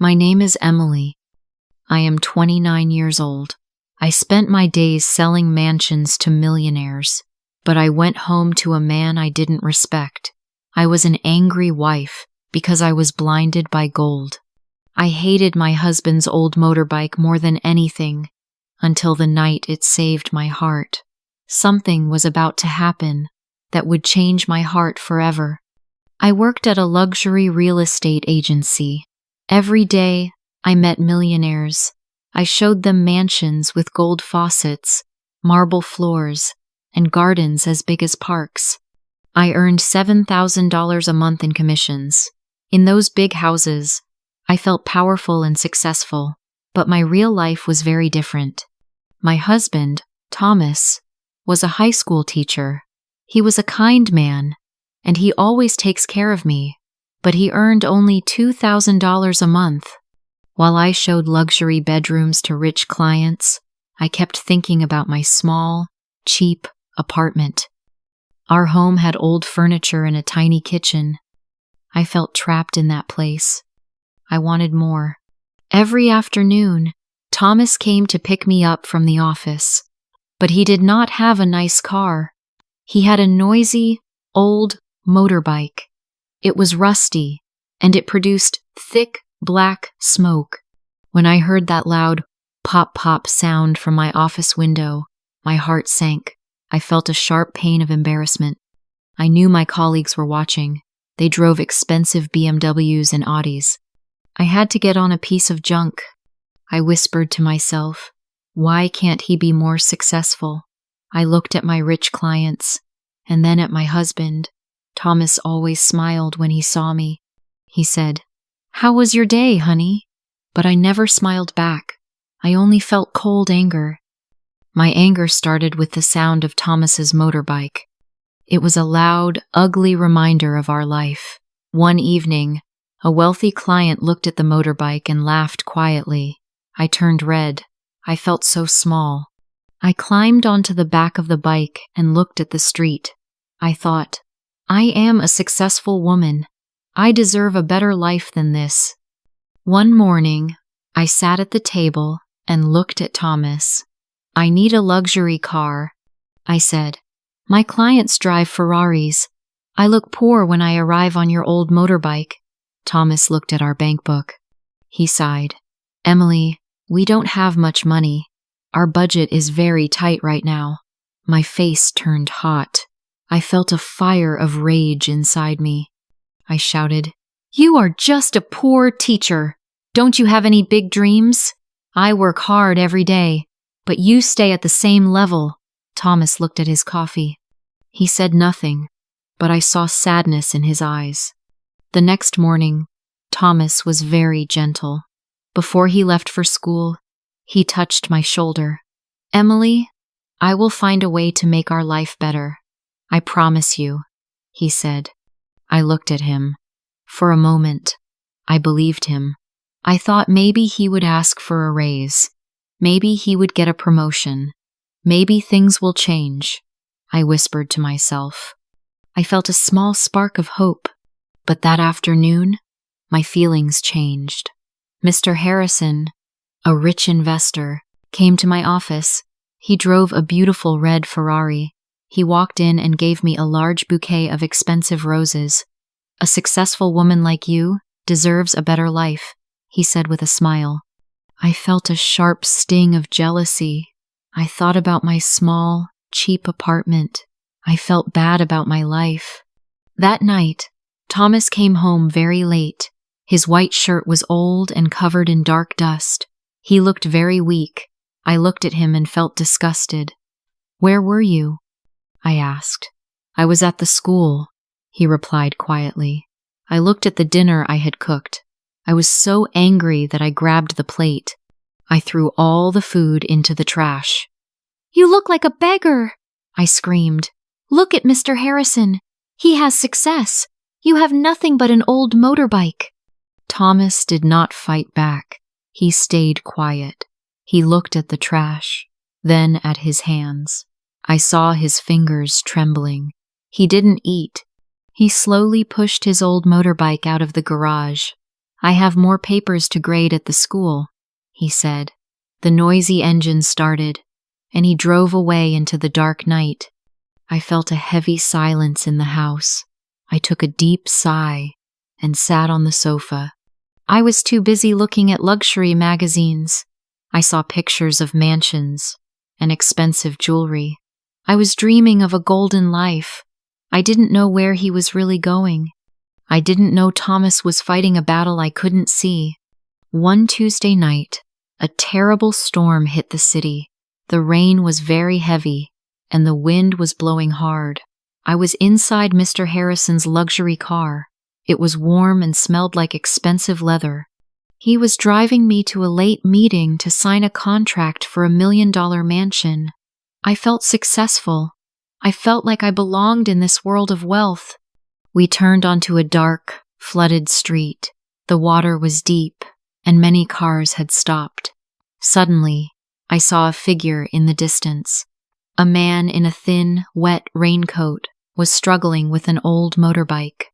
My name is Emily. I am 29 years old. I spent my days selling mansions to millionaires, but I went home to a man I didn't respect. I was an angry wife because I was blinded by gold. I hated my husband's old motorbike more than anything, until the night it saved my heart. Something was about to happen that would change my heart forever. I worked at a luxury real estate agency. Every day, I met millionaires. I showed them mansions with gold faucets, marble floors, and gardens as big as parks. I earned $7,000 a month in commissions. In those big houses, I felt powerful and successful, but my real life was very different. My husband, Thomas, was a high school teacher. He was a kind man, and he always takes care of me, but he earned only $2,000 a month. While I showed luxury bedrooms to rich clients, I kept thinking about my small, cheap apartment. Our home had old furniture and a tiny kitchen. I felt trapped in that place. I wanted more. Every afternoon, Thomas came to pick me up from the office, but he did not have a nice car. He had a noisy, old motorbike. It was rusty, and it produced thick, black smoke. When I heard that loud pop-pop sound from my office window, my heart sank. I felt a sharp pain of embarrassment. I knew my colleagues were watching. They drove expensive BMWs and Audis. I had to get on a piece of junk. I whispered to myself, why can't he be more successful? I looked at my rich clients, and then at my husband. Thomas always smiled when he saw me. He said, "How was your day, honey?" But I never smiled back. I only felt cold anger. My anger started with the sound of Thomas's motorbike. It was a loud, ugly reminder of our life. One evening, a wealthy client looked at the motorbike and laughed quietly. I turned red. I felt so small. I climbed onto the back of the bike and looked at the street. I thought, I am a successful woman. I deserve a better life than this. One morning, I sat at the table and looked at Thomas. I need a luxury car, I said. My clients drive Ferraris. I look poor when I arrive on your old motorbike. Thomas looked at our bank book. He sighed. Emily, we don't have much money. Our budget is very tight right now. My face turned hot. I felt a fire of rage inside me. I shouted, You are just a poor teacher. Don't you have any big dreams? I work hard every day, but you stay at the same level. Thomas looked at his coffee. He said nothing, but I saw sadness in his eyes. The next morning, Thomas was very gentle. Before he left for school, he touched my shoulder. Emily, I will find a way to make our life better. I promise you, he said. I looked at him. For a moment, I believed him. I thought maybe he would ask for a raise. Maybe he would get a promotion. Maybe things will change, I whispered to myself. I felt a small spark of hope, but that afternoon, my feelings changed. Mr. Harrison, a rich investor, came to my office. He drove a beautiful red Ferrari. He walked in and gave me a large bouquet of expensive roses. A successful woman like you deserves a better life, he said with a smile. I felt a sharp sting of jealousy. I thought about my small, cheap apartment. I felt bad about my life. That night, Thomas came home very late. His white shirt was old and covered in dark dust. He looked very weak. I looked at him and felt disgusted. Where were you? I asked. I was at the school, he replied quietly. I looked at the dinner I had cooked. I was so angry that I grabbed the plate. I threw all the food into the trash. You look like a beggar, I screamed. Look at Mr. Harrison. He has success. You have nothing but an old motorbike. Thomas did not fight back. He stayed quiet. He looked at the trash, then at his hands. I saw his fingers trembling. He didn't eat. He slowly pushed his old motorbike out of the garage. I have more papers to grade at the school, he said. The noisy engine started, and he drove away into the dark night. I felt a heavy silence in the house. I took a deep sigh and sat on the sofa. I was too busy looking at luxury magazines. I saw pictures of mansions and expensive jewelry. I was dreaming of a golden life. I didn't know where he was really going. I didn't know Thomas was fighting a battle I couldn't see. One Tuesday night, a terrible storm hit the city. The rain was very heavy, and the wind was blowing hard. I was inside Mr. Harrison's luxury car. It was warm and smelled like expensive leather. He was driving me to a late meeting to sign a contract for $1 million mansion. I felt successful. I felt like I belonged in this world of wealth. We turned onto a dark, flooded street. The water was deep, and many cars had stopped. Suddenly, I saw a figure in the distance. A man in a thin, wet raincoat was struggling with an old motorbike.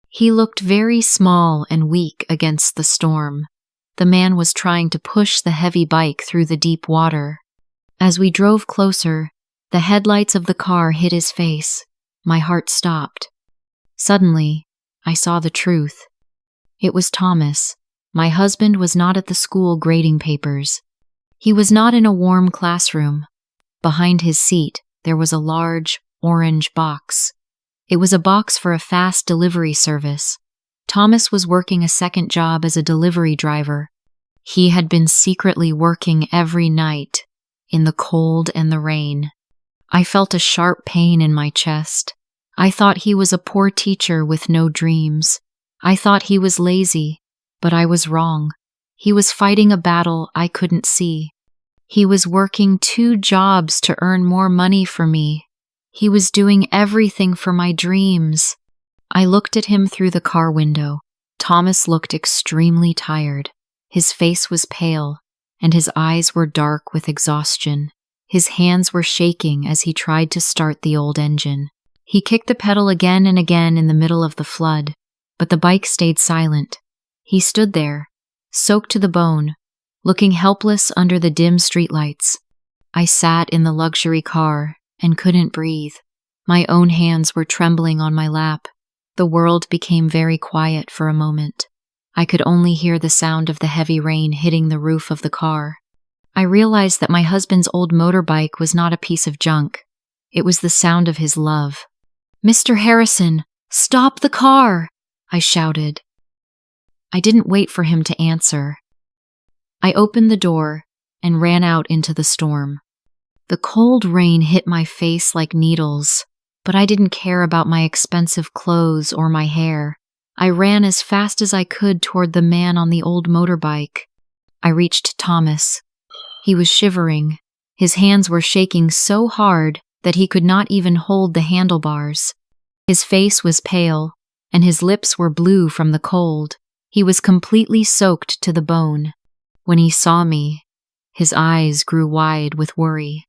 He looked very small and weak against the storm. The man was trying to push the heavy bike through the deep water. As we drove closer, the headlights of the car hit his face. My heart stopped. Suddenly, I saw the truth. It was Thomas. My husband was not at the school grading papers. He was not in a warm classroom. Behind his seat, there was a large, orange box. It was a box for a fast delivery service. Thomas was working a second job as a delivery driver. He had been secretly working every night, in the cold and the rain. I felt a sharp pain in my chest. I thought he was a poor teacher with no dreams. I thought he was lazy, but I was wrong. He was fighting a battle I couldn't see. He was working 2 jobs to earn more money for me. He was doing everything for my dreams. I looked at him through the car window. Thomas looked extremely tired. His face was pale, and his eyes were dark with exhaustion. His hands were shaking as he tried to start the old engine. He kicked the pedal again and again in the middle of the flood, but the bike stayed silent. He stood there, soaked to the bone, looking helpless under the dim streetlights. I sat in the luxury car and couldn't breathe. My own hands were trembling on my lap. The world became very quiet for a moment. I could only hear the sound of the heavy rain hitting the roof of the car. I realized that my husband's old motorbike was not a piece of junk. It was the sound of his love. "Mr. Harrison, stop the car!" I shouted. I didn't wait for him to answer. I opened the door and ran out into the storm. The cold rain hit my face like needles, but I didn't care about my expensive clothes or my hair. I ran as fast as I could toward the man on the old motorbike. I reached Thomas. He was shivering. His hands were shaking so hard that he could not even hold the handlebars. His face was pale, and his lips were blue from the cold. He was completely soaked to the bone. When he saw me, his eyes grew wide with worry.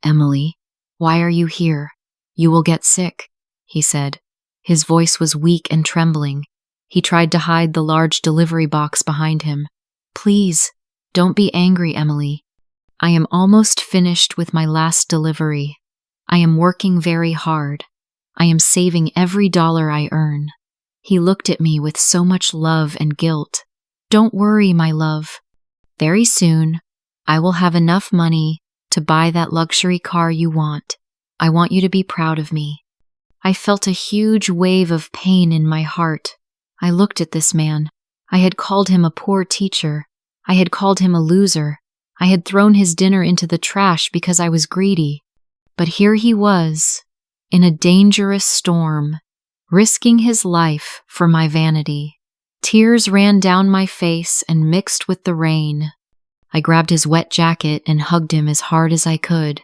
"Emily, why are you here? You will get sick," he said. His voice was weak and trembling. He tried to hide the large delivery box behind him. "Please, don't be angry, Emily. I am almost finished with my last delivery. I am working very hard. I am saving every dollar I earn." He looked at me with so much love and guilt. "Don't worry, my love. Very soon, I will have enough money to buy that luxury car you want. I want you to be proud of me." I felt a huge wave of pain in my heart. I looked at this man. I had called him a poor teacher. I had called him a loser. I had thrown his dinner into the trash because I was greedy. But here he was, in a dangerous storm, risking his life for my vanity. Tears ran down my face and mixed with the rain. I grabbed his wet jacket and hugged him as hard as I could.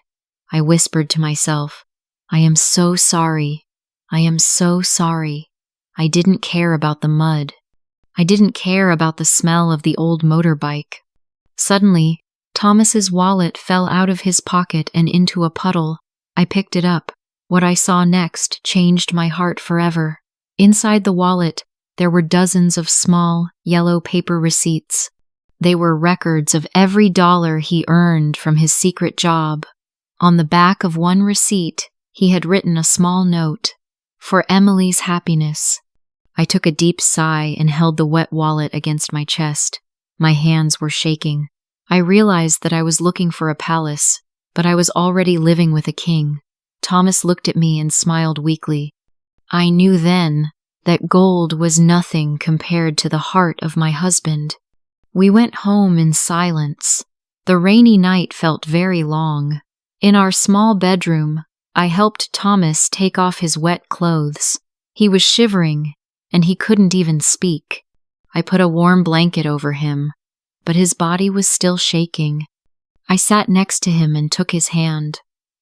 I whispered to myself, "I am so sorry. I am so sorry. I didn't care about the mud. I didn't care about the smell of the old motorbike." Suddenly, Thomas's wallet fell out of his pocket and into a puddle. I picked it up. What I saw next changed my heart forever. Inside the wallet, There were dozens of small, yellow paper receipts. They were records of every dollar he earned from his secret job. On the back of one receipt, he had written a small note, "For Emily's happiness." I took a deep sigh and held the wet wallet against my chest. My hands were shaking. I realized that I was looking for a palace, but I was already living with a king. Thomas looked at me and smiled weakly. I knew then that gold was nothing compared to the heart of my husband. We went home in silence. The rainy night felt very long. In our small bedroom, I helped Thomas take off his wet clothes. He was shivering, and he couldn't even speak. I put a warm blanket over him, but his body was still shaking. I sat next to him and took his hand.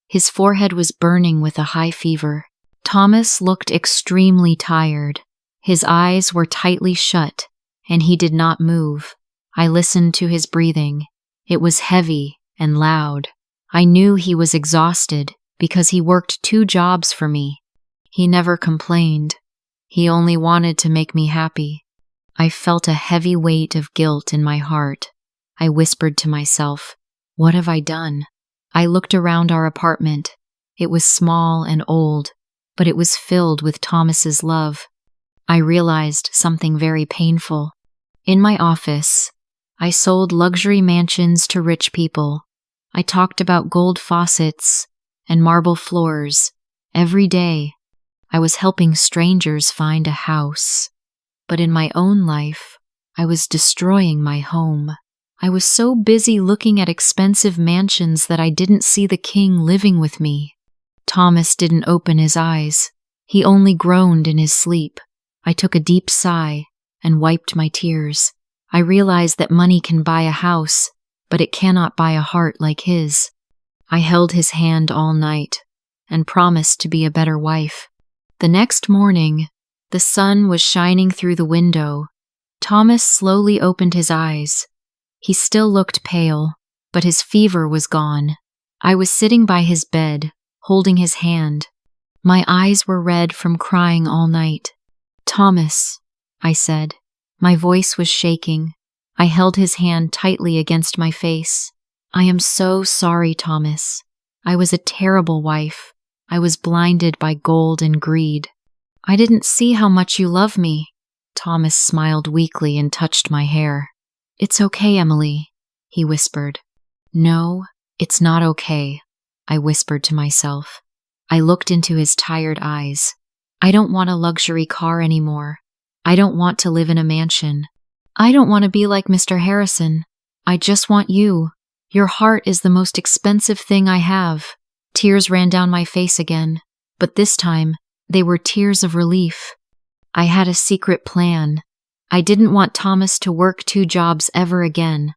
His forehead was burning with a high fever. Thomas looked extremely tired. His eyes were tightly shut, and he did not move. I listened to his breathing. It was heavy and loud. I knew he was exhausted because he worked 2 jobs for me. He never complained. He only wanted to make me happy. I felt a heavy weight of guilt in my heart. I whispered to myself, "What have I done?" I looked around our apartment. It was small and old, but it was filled with Thomas's love. I realized something very painful. In my office, I sold luxury mansions to rich people. I talked about gold faucets and marble floors. Every day, I was helping strangers find a house. But in my own life, I was destroying my home. I was so busy looking at expensive mansions that I didn't see the king living with me. Thomas didn't open his eyes. He only groaned in his sleep. I took a deep sigh and wiped my tears. I realized that money can buy a house, but it cannot buy a heart like his. I held his hand all night and promised to be a better wife. The next morning, the sun was shining through the window. Thomas slowly opened his eyes. He still looked pale, but his fever was gone. I was sitting by his bed, holding his hand. My eyes were red from crying all night. "Thomas," I said. My voice was shaking. I held his hand tightly against my face. "I am so sorry, Thomas. I was a terrible wife. I was blinded by gold and greed. I didn't see how much you love me." Thomas smiled weakly and touched my hair. "It's okay, Emily," he whispered. "No, it's not okay," I whispered to myself. I looked into his tired eyes. "I don't want a luxury car anymore. I don't want to live in a mansion. I don't want to be like Mr. Harrison. I just want you. Your heart is the most expensive thing I have." Tears ran down my face again, but this time they were tears of relief. I had a secret plan. I didn't want Thomas to work 2 jobs ever again.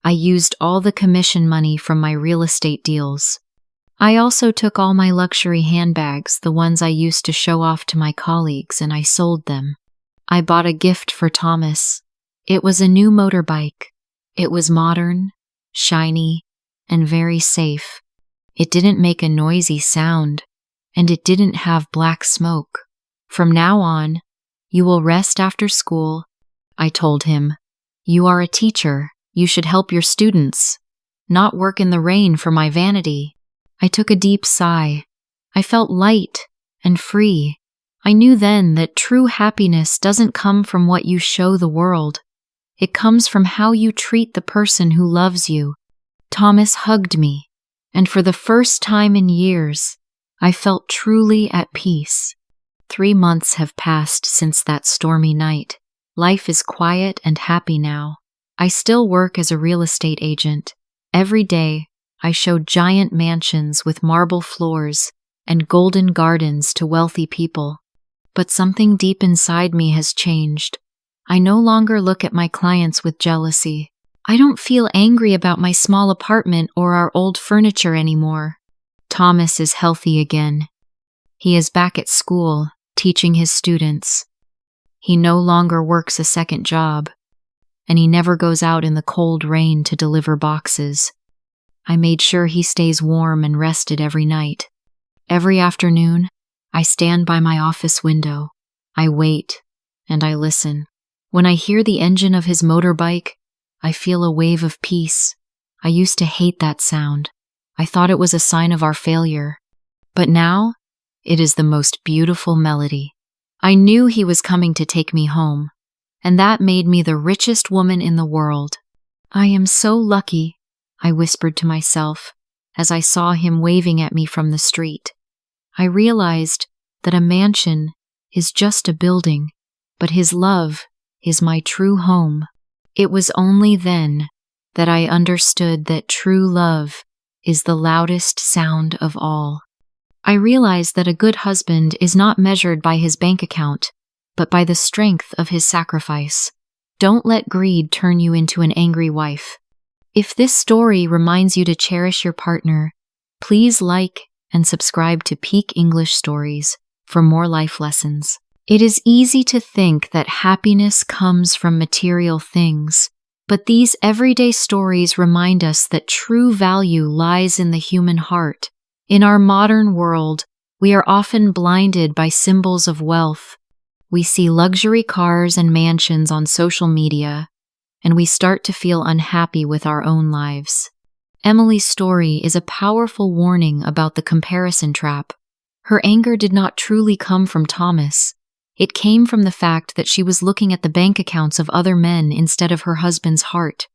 I used all the commission money from my real estate deals. I also took all my luxury handbags, the ones I used to show off to my colleagues, and I sold them. I bought a gift for Thomas. It was a new motorbike. It was modern, shiny, and very safe. It didn't make a noisy sound, and it didn't have black smoke. "From now on, you will rest after school," I told him. "You are a teacher. You should help your students, not work in the rain for my vanity." I took a deep sigh. I felt light and free. I knew then that true happiness doesn't come from what you show the world. It comes from how you treat the person who loves you. Thomas hugged me, and for the first time in years, I felt truly at peace. 3 months have passed since that stormy night. Life is quiet and happy now. I still work as a real estate agent. Every day, I show giant mansions with marble floors and golden gardens to wealthy people. But something deep inside me has changed. I no longer look at my clients with jealousy. I don't feel angry about my small apartment or our old furniture anymore. Thomas is healthy again. He is back at school, teaching his students. He no longer works a second job, and he never goes out in the cold rain to deliver boxes. I made sure he stays warm and rested every night. Every afternoon, I stand by my office window. I wait and I listen. When I hear the engine of his motorbike, I feel a wave of peace. I used to hate that sound. I thought it was a sign of our failure. But now, it is the most beautiful melody. I knew he was coming to take me home, and that made me the richest woman in the world. I am so lucky, I whispered to myself as I saw him waving at me from the street. I realized that a mansion is just a building, but his love is my true home. It was only then that I understood that true love is the loudest sound of all. I realized that a good husband is not measured by his bank account, but by the strength of his sacrifice. Don't let greed turn you into an angry wife. If this story reminds you to cherish your partner, please like and subscribe to Peak English Stories for more life lessons. It is easy to think that happiness comes from material things, but these everyday stories remind us that true value lies in the human heart. In our modern world, we are often blinded by symbols of wealth. We see luxury cars and mansions on social media, and we start to feel unhappy with our own lives. Emily's story is a powerful warning about the comparison trap. Her anger did not truly come from Thomas. It came from the fact that she was looking at the bank accounts of other men instead of her husband's heart.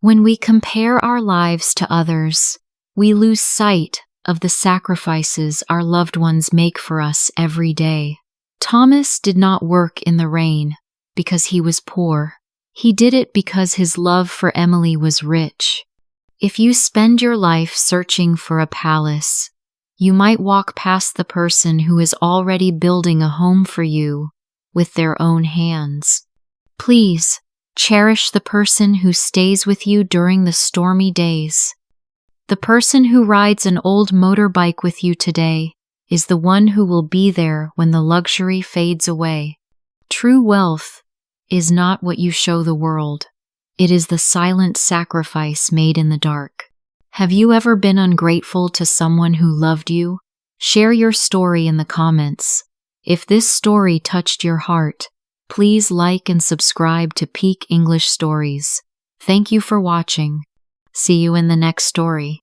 When we compare our lives to others, we lose sight of the sacrifices our loved ones make for us every day. Thomas did not work in the rain because he was poor. He did it because his love for Emily was rich. If you spend your life searching for a palace, you might walk past the person who is already building a home for you with their own hands. Please, cherish the person who stays with you during the stormy days. The person who rides an old motorbike with you today is the one who will be there when the luxury fades away. True wealth is not what you show the world. It is the silent sacrifice made in the dark. Have you ever been ungrateful to someone who loved you? Share your story in the comments. If this story touched your heart, please like and subscribe to Peak English Stories. Thank you for watching. See you in the next story.